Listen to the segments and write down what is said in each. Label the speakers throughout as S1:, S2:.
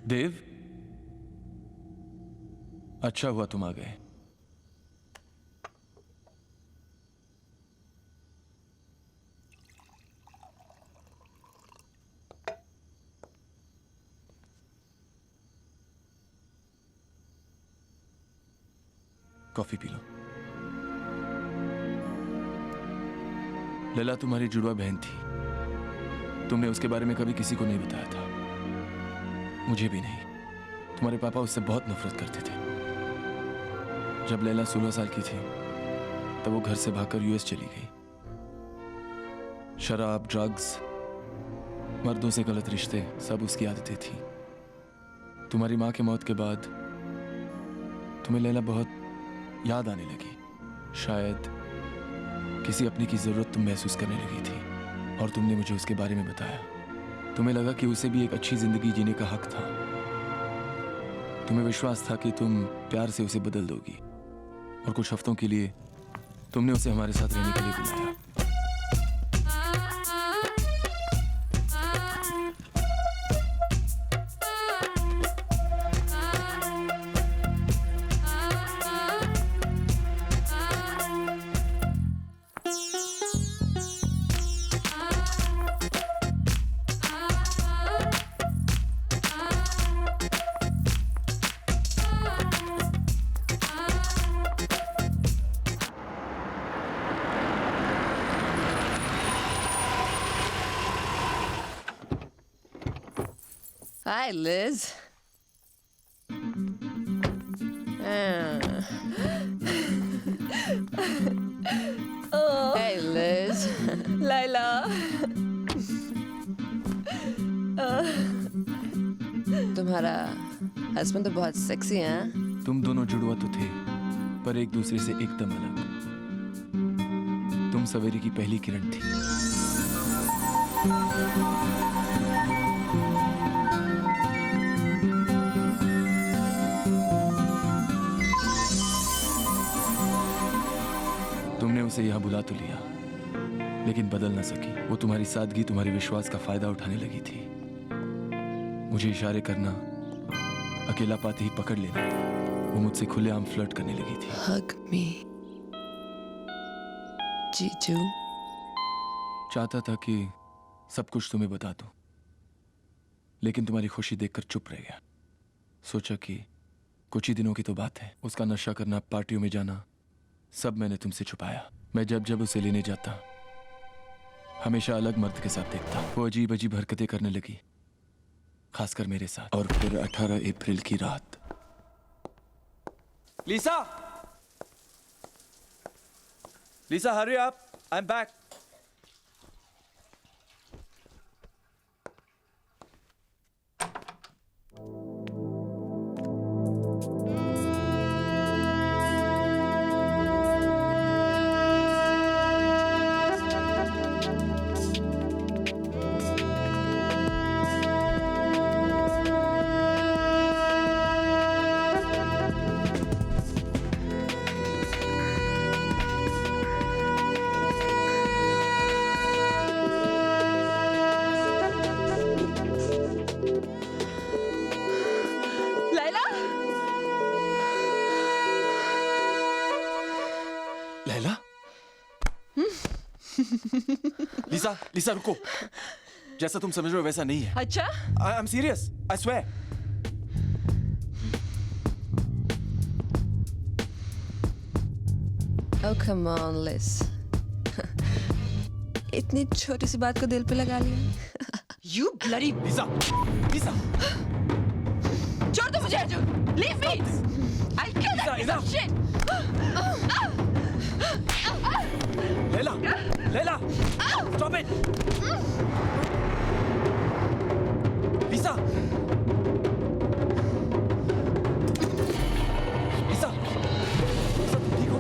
S1: देव, अच्छा हुआ तुम आ गए। Coffee P low. लैला तुम्हारी जुड़वा बहन थी। तुमने उसके बारे में कभी किसी को नहीं बताया था, मुझे भी नहीं। तुम्हारे पापा उससे बहुत नफरत करते थे। जब लैला 16 साल की थी तब वो घर से भागकर यूएस चली गई। शराब, ड्रग्स, मर्दों से गलत रिश्ते, सब उसकी आदतें थी। तुम्हारी माँ के मौत के बाद तुम्हें लैला बहुत याद आने लगी। शायद किसी अपने की जरूरत तुम महसूस करने लगी थी और तुमने मुझे उसके बारे में बताया। तुम्हें लगा कि उसे भी एक अच्छी जिंदगी जीने का हक था। तुम्हें विश्वास था कि तुम प्यार से उसे बदल दोगी और कुछ हफ्तों के लिए तुमने उसे हमारे साथ रहने के लिए बुलाया।
S2: Hi, Liz. Hey, Liz.
S3: Laila,
S2: तुम्हारा हस्बैंड तो बहुत सेक्सी है।
S1: तुम दोनों जुड़वा तो थे, पर एक दूसरे से एकदम अलग। तुम सवेरे की पहली किरण थी। तुमने उसे यहां बुला तो लिया, लेकिन बदल ना सकी। वो तुम्हारी सादगी, तुम्हारे विश्वास का फायदा उठाने लगी थी। मुझे इशारे करना, अकेला पाते ही पकड़ लेना, वो मुझसे खुलेआम फ्लर्ट करने लगी थी।
S2: Hug me, जीजू।
S1: चाहता था कि सब कुछ तुम्हें बता दूं, लेकिन तुम्हारी खुशी देखकर चुप रह गया। सोचा कि कुछ ही दिनों की तो बात है। उसका नशा करना, पार्टियों में जाना, सब मैंने तुमसे छुपाया। मैं जब जब उसे लेने जाता हमेशा अलग मर्द के साथ देखता। वो अजीब अजीब हरकतें करने लगी, खासकर मेरे साथ। और फिर 18 अप्रैल की रात।
S4: Lisa! Lisa, hurry up. I'm back.
S3: Laila,
S1: Laila? लिसा रुको। जैसा तुम समझ रहे हो वैसा नहीं है।
S3: अच्छा?
S4: I'm serious. I swear.
S2: Oh, come on, Liz. इतनी छोटी सी बात को दिल पे लगा लिया।
S3: You bloody...
S4: Lisa!
S3: छोड़ दो मुझे Arjun! Leave me! I'll kill that piece of shit!
S4: Leila! Stop it! Lisa! Lisa, तुम ठीक हो?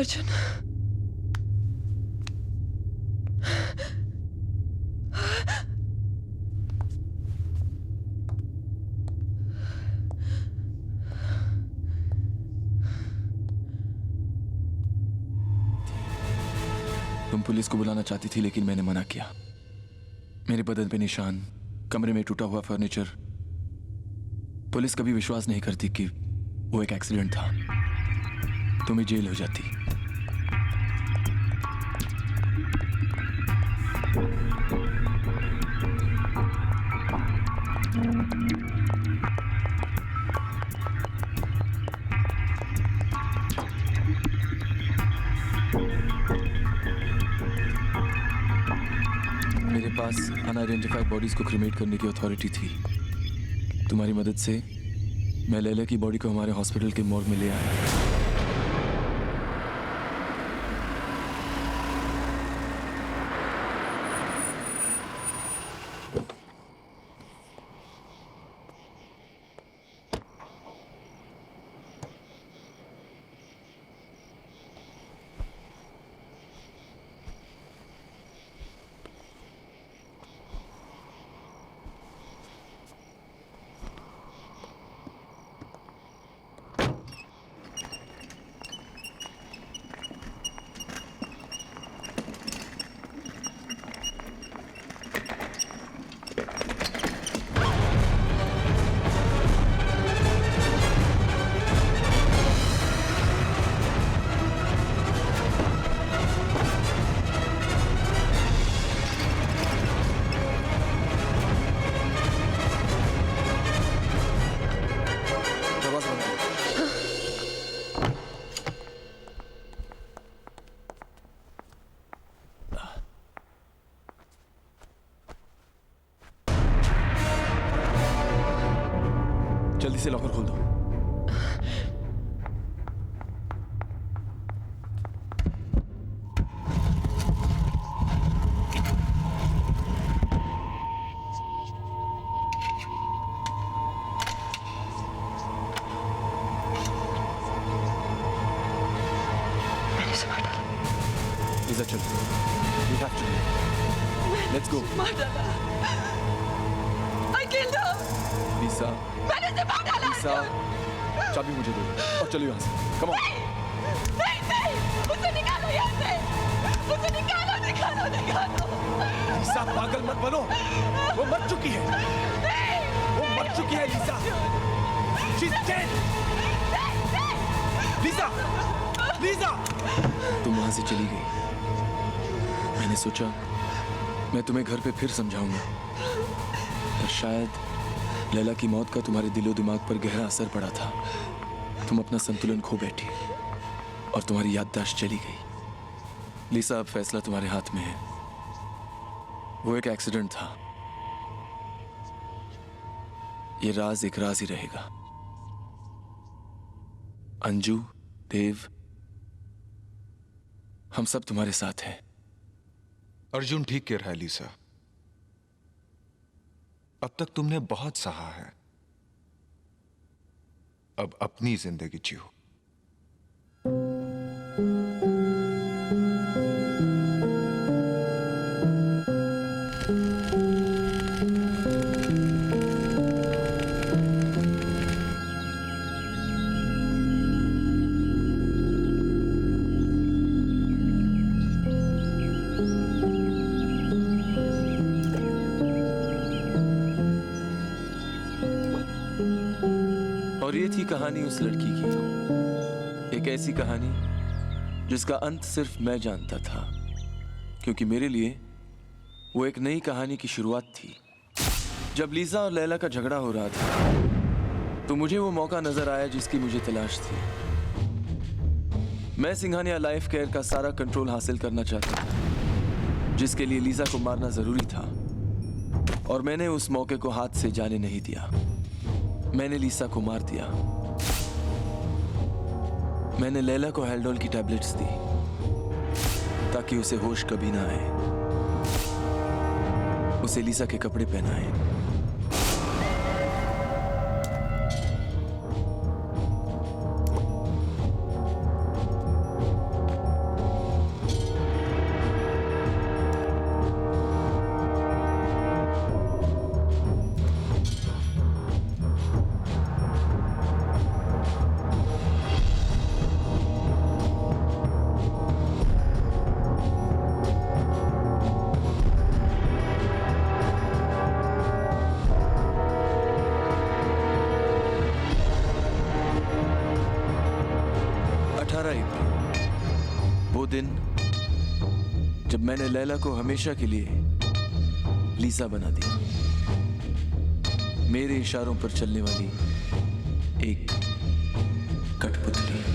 S3: अर्जुन,
S1: तुम पुलिस को बुलाना चाहती थी लेकिन मैंने मना किया। मेरे बदन पे निशान, कमरे में टूटा हुआ फर्नीचर। पुलिस कभी विश्वास नहीं करती कि वो एक एक्सीडेंट था। तुम्हें जेल हो जाती। मेरे पास अनआइडेंटिफाइड बॉडीज को क्रिमेट करने की अथॉरिटी थी। तुम्हारी मदद से मैं लैला की बॉडी को हमारे हॉस्पिटल के मॉर्ग में ले आया। जल्दी से लॉकर खोल दो।
S3: मैंने उसे मार डाला।
S1: लिसा चल, we have to leave. Let's go.
S3: मार डाला। I killed her.
S1: लिसा,
S3: मैंने उसे मार डाला।
S1: लिसा, चाबी मुझे दो और चलो यहाँ से। Come on.
S3: नहीं नहीं, उसे निकालो यहाँ से। उसे निकालो, निकालो, निकालो।
S4: लिसा पागल मत बनो, वो मर चुकी है। वो मर चुकी है लिसा। She's dead. लिसा, लिसा।
S1: तुम वहां से चली गई। मैंने सोचा मैं तुम्हें घर पे फिर समझाऊंगा, पर शायद लैला की मौत का तुम्हारे दिलो दिमाग पर गहरा असर पड़ा था। तुम अपना संतुलन खो बैठी और तुम्हारी याददाश्त चली गई। लिसा, अब फैसला तुम्हारे हाथ में है। वो एक एक्सीडेंट था। ये राज एक राज ही रहेगा। अंजू, देव, हम सब तुम्हारे साथ हैं।
S5: अर्जुन ठीक कह रहा है लिसा। अब तक तुमने बहुत सहा है, अब अपनी जिंदगी जियो।
S1: और ये थी कहानी उस लड़की की, एक ऐसी कहानी जिसका अंत सिर्फ मैं जानता था, क्योंकि मेरे लिए वो एक नई कहानी की शुरुआत थी। जब लिसा और लैला का झगड़ा हो रहा था तो मुझे वो मौका नजर आया जिसकी मुझे तलाश थी। मैं सिंघानिया लाइफ केयर का सारा कंट्रोल हासिल करना चाहता था, जिसके लिए लिसा को मारना जरूरी था, और मैंने उस मौके को हाथ से जाने नहीं दिया। मैंने लिसा को मार दिया। मैंने लैला को हेल्डोल की टैबलेट्स दी ताकि उसे होश कभी ना आए, उसे लिसा के कपड़े पहनाए। तुम्हारा ही था वो दिन जब मैंने लैला को हमेशा के लिए लीसा बना दी, मेरे इशारों पर चलने वाली एक कठपुतली।